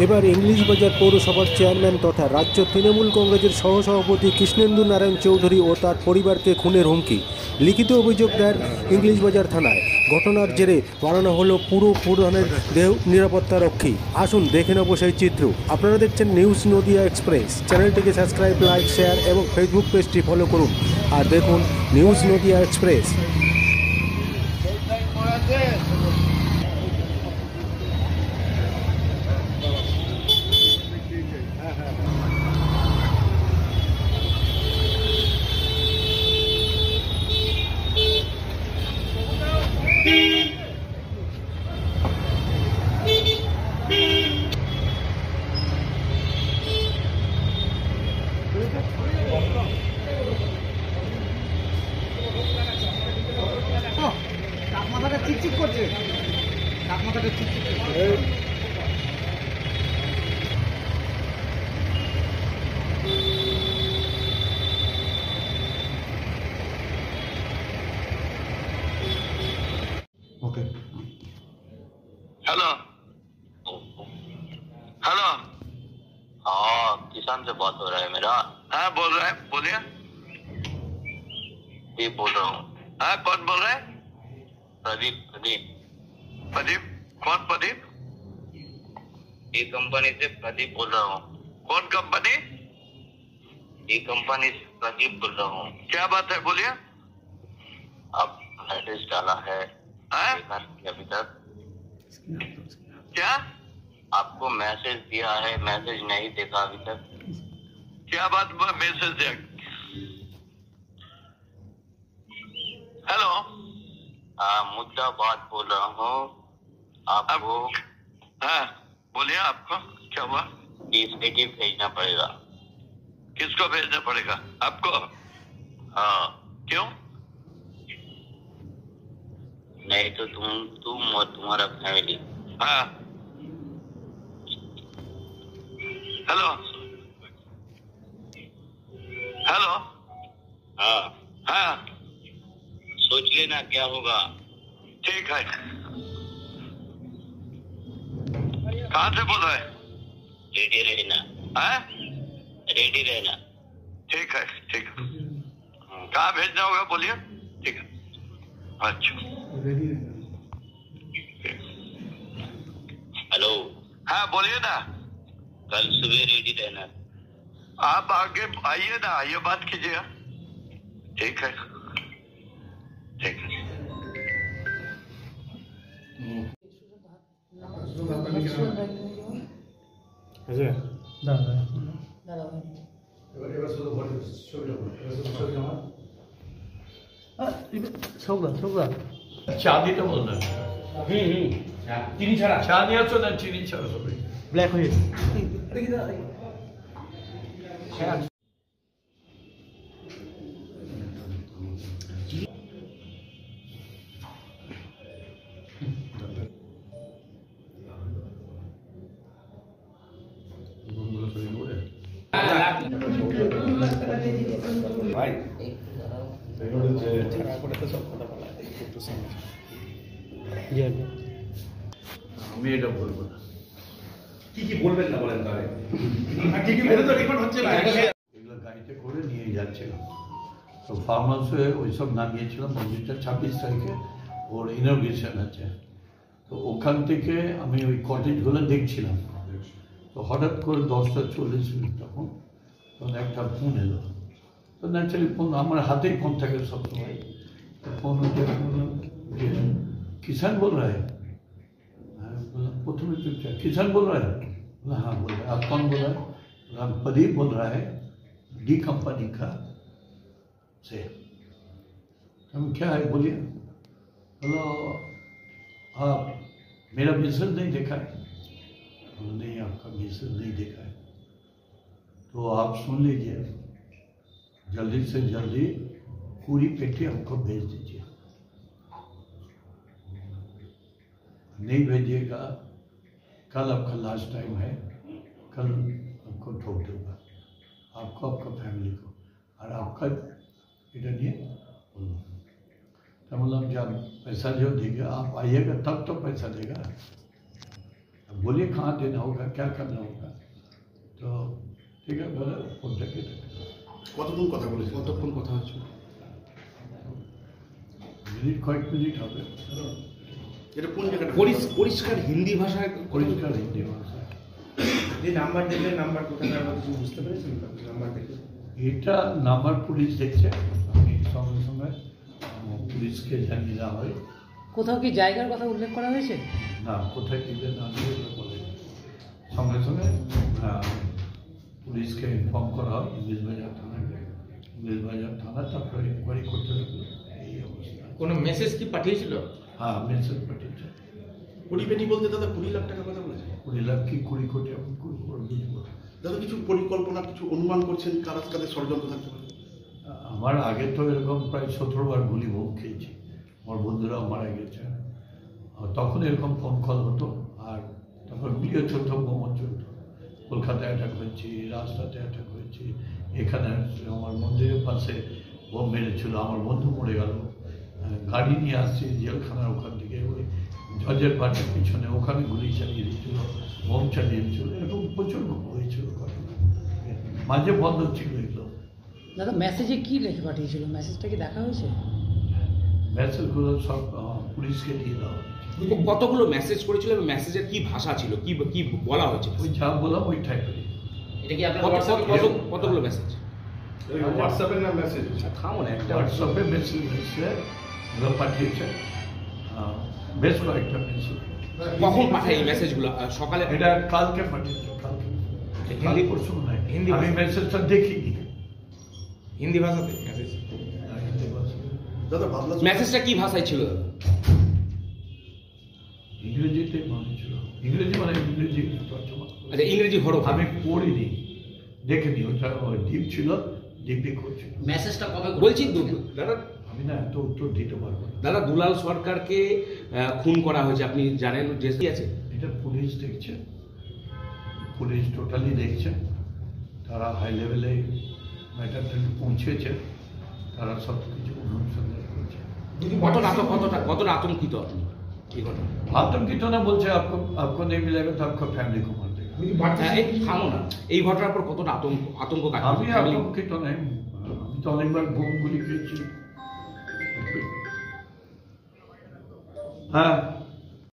এবার ইংলিশ বাজার পৌরসভার চেয়ারম্যান তথা রাজ্য তৃণমূল কংগ্রেসের সহসভাপতি কৃষ্ণেন্দু নারায়ণ চৌধুরী ও তার পরিবারকে খুনের হুমকি। লিখিত অভিযোগ দেন ইংলিশ বাজার থানায়। ঘটনার জেরে বানানো হলো পুরো প্রধানের দেহ নিরাপত্তা রক্ষী। আসুন দেখে নেব সেই চিত্র। আপনারা দেখছেন নিউজ নদিয়া এক্সপ্রেস। চ্যানেলটিকে সাবস্ক্রাইব, লাইক, শেয়ার এবং ফেসবুক পেজটি ফলো করুন আর দেখুন নিউজ নদিয়া এক্সপ্রেস। মাথাটা চিকচিক করছে, মাথাটা চিকচিক করছে। Okay hello hello. हाँ, किसान से बात हो रहा है मेरा। हाँ बोल रहा है, बोलिए। ये बोल रहा हूँ। हाँ कौन बोल रहा है? प्रदीप। प्रदीप प्रदीप कौन प्रदीप? ये कंपनी से प्रदीप बोल रहा हूँ। कौन कंपनी? ये कंपनी से प्रदीप बोल रहा हूँ। क्या बात है, बोलिए। अब मैसेज डाला है अभी तक। क्या आपको मैसेज दिया है, मैसेज नहीं देखा अभी तक? क्या बात मैसेज दिया? हेलो। मुद्दा बात बोल रहा हूँ आपको। हाँ बोलिए, आपको क्या हुआ? सीसीटीवी भेजना पड़ेगा। किसको भेजना पड़ेगा? आपको? हाँ क्यों? नहीं तो तुम और तुम्हारा फैमिली। हाँ हेलो हेलो। हाँ हाँ सोच लेना क्या होगा। ठीक है। कहाँ से बोल रहे हैं? रेडी रहना। हाँ रेडी रहना। ठीक है ठीक है। कहाँ भेजना होगा बोलिए। ठीक है। अच्छा हेलो। हाँ बोलिए ना। कल सुबह रेडी रहना। आप आगे आइए ना, आइए बात कीजिएगा। ठीक है ठीक है। চাঁদি তো বল না। চিনি ছাড়া চা নিয়ে আসো না, চিনি ছাড়া সবাই ব্ল্যাক হয়ে গেছে। আমি এটা বলবো না। কি কি বলবেন না বলেন তাহলে? কি কি বলে তো রেকর্ড হচ্ছে না। এগুলো গাড়িতে করে নিয়ে যাচ্ছিলাম। তো ফার্ম হাউসে ওইসব নামিয়েছিলাম। মন্দিরটা 26 তারিখে ওর ইনগ্রেশন আছে। তো ওখান থেকে আমি ওই কটেজগুলো দেখছিলাম। তো হঠাৎ করে 10:40 তখন একটা ফোন এলো। তো ন্যাচারালি ফোন আমার হাতেই ফোন থাকে সবসময়। तो फोन उठे, किसान बोल रहा है। प्रथम चुपचाप किसान बोल रहा है। बोला हाँ बोल रहा है। आप कौन बोल रहा है? बोला प्रदीप बोल रहा है, डी कंपनी का से। हम क्या है बोलिए। बोलो आप मेरा मैसेज नहीं देखा है? नहीं आपका मैसेज नहीं देखा है तो आप सुन लीजिए, जल्दी से जल्दी पूरी पेटी हमको भेज दीजिए। नहीं भेजिएगा कल आपका लास्ट टाइम है, कल आपको ठोक दूंगा, आपको, आपका फैमिली को और आपका इधर नहीं। तो मतलब जब पैसा जो देगा आप आइएगा तब तो पैसा देगा। अब बोलिए कहाँ देना होगा, क्या करना होगा। तो ठीक है, बोला फोनটা কেটে কতক্ষণ কথা বলেছে? কতক্ষণ কথা হচ্ছে? মিনিট, কয়েক মিনিট হবে। এটা কোন জায়গাটা? পরিষ্কার হিন্দি ভাষায় পরিষ্কার হিন্দি ভাষা। যে নাম্বার দেখলে নাম্বার কোথাকার কিছু বুঝতে পেরেছেন? নাম্বার দেখে এটা নাম্বার পুলিশ দেখছে, আমি সঙ্গে সঙ্গে পুলিশকে জানিয়ে দেওয়া হয়। কোথাও কি জায়গার কথা উল্লেখ করা হয়েছে? না, কোথায় টিপে না দিয়ে বলে সঙ্গে সঙ্গে পুলিশকে ইনফর্ম করা হয়, ইংলিশ বাজার থানাকে। ইংলিশ বাজার থানা তারপরে ইনকোয়ারি করতে লাগলো। এই অবস্থা। কোনো মেসেজ কি পাঠিয়েছিল? হ্যাঁ, মেসেজ পাঠিয়েছে। কুড়ি পেটি বলতে দাদা 20 লাখ টাকা কথা বলেছে। 20 লাখ কি 20 কোটি, আমি 20 কোটি বুঝবো। দাদা কিছু পরিকল্পনা, কিছু অনুমান করছেন কাদের ষড়যন্ত্র থাকতে পারে? আমার আগে তো এরকম প্রায় 17 বার গুলি ভোগ খেয়েছি, আমার বন্ধুরাও মারা গেছে। আর তখন এরকম ফোন কল হতো, আর তারপর গুলিও চলতো, বোমা চলতো। কলকাতায় অ্যাটাক হয়েছি, রাস্তাতে অ্যাটাক হয়েছি, এখানে আমার মন্দিরের পাশে বোম মেরেছিল, আমার বন্ধু মরে গেল। গাড়ি নিয়ে আসছি জেলখানার ওখান থেকে, ওই জজের বাড়ির পিছনে ওখানে গুলি চালিয়ে দিয়েছিল, বোম চালিয়ে দিয়েছিল। এরকম প্রচুর হয়েছিল ঘটনা, মাঝে বন্ধ ছিল এগুলো। দাদা মেসেজে কি লিখে পাঠিয়েছিল? মেসেজটা কি দেখা হয়েছে? মেসেজগুলো সব পুলিশকে দিয়ে দেওয়া হয়েছে। কতগুলো মেসেজ করেছিল এবং মেসেজের কি ভাষা ছিল, কি কি বলা হয়েছে? ওই যা বললাম ওই টাইপের। এটা কি আপনার কতগুলো মেসেজ? হোয়াটসঅ্যাপের না মেসেজ? থামো না, একটা হোয়াটসঅ্যাপে মেসেজ এগুলো পাঠিয়েছে, বেশ কয়েকটা মেসেজ। কখন পাঠায় এই মেসেজগুলো? সকালে? এটা কালকে পাঠিয়েছে, কালকে। হিন্দি পরশু নাই, হিন্দি আমি মেসেজটা দেখিনি। হিন্দি ভাষাতে মেসেজ? হিন্দি ভাষা। দাদা ভাবনা মেসেজটা কি ভাষায় ছিল? ইংরেজিতে মনে ছিল, ইংরেজি মানে ইংরেজি তর্জমা। আচ্ছা, ইংরেজি হরফ? আমি পড়িনি, দেখিনি। ওটা ডিপ ছিল, ডিপি করছিল। মেসেজটা কবে বলছি দাদা, আমি না এত উত্তর দিতে পারবো না। দাদা দুলাল সরকারকে খুন করা হয়েছে, আপনি জানেন যে কি আছে? এটা পুলিশ দেখছে, পুলিশ টোটালি দেখছে। তারা হাই লেভেলে ম্যাটারটা পৌঁছেছে, তারা সব কিছু অনুসন্ধান করছে। কতটা আতঙ্কিত আপনি এই ঘটনা? आतंकित ना बोलছে आपको नहीं मिलेगा तो आपको फैमिली को मार देगा। থামো না, এই ঘটনার পর কতটা আতঙ্ক কাজ আমি আতঙ্কিত নাই, আমি তো অনেকবার বোম গুলি খেয়েছি। হ্যাঁ।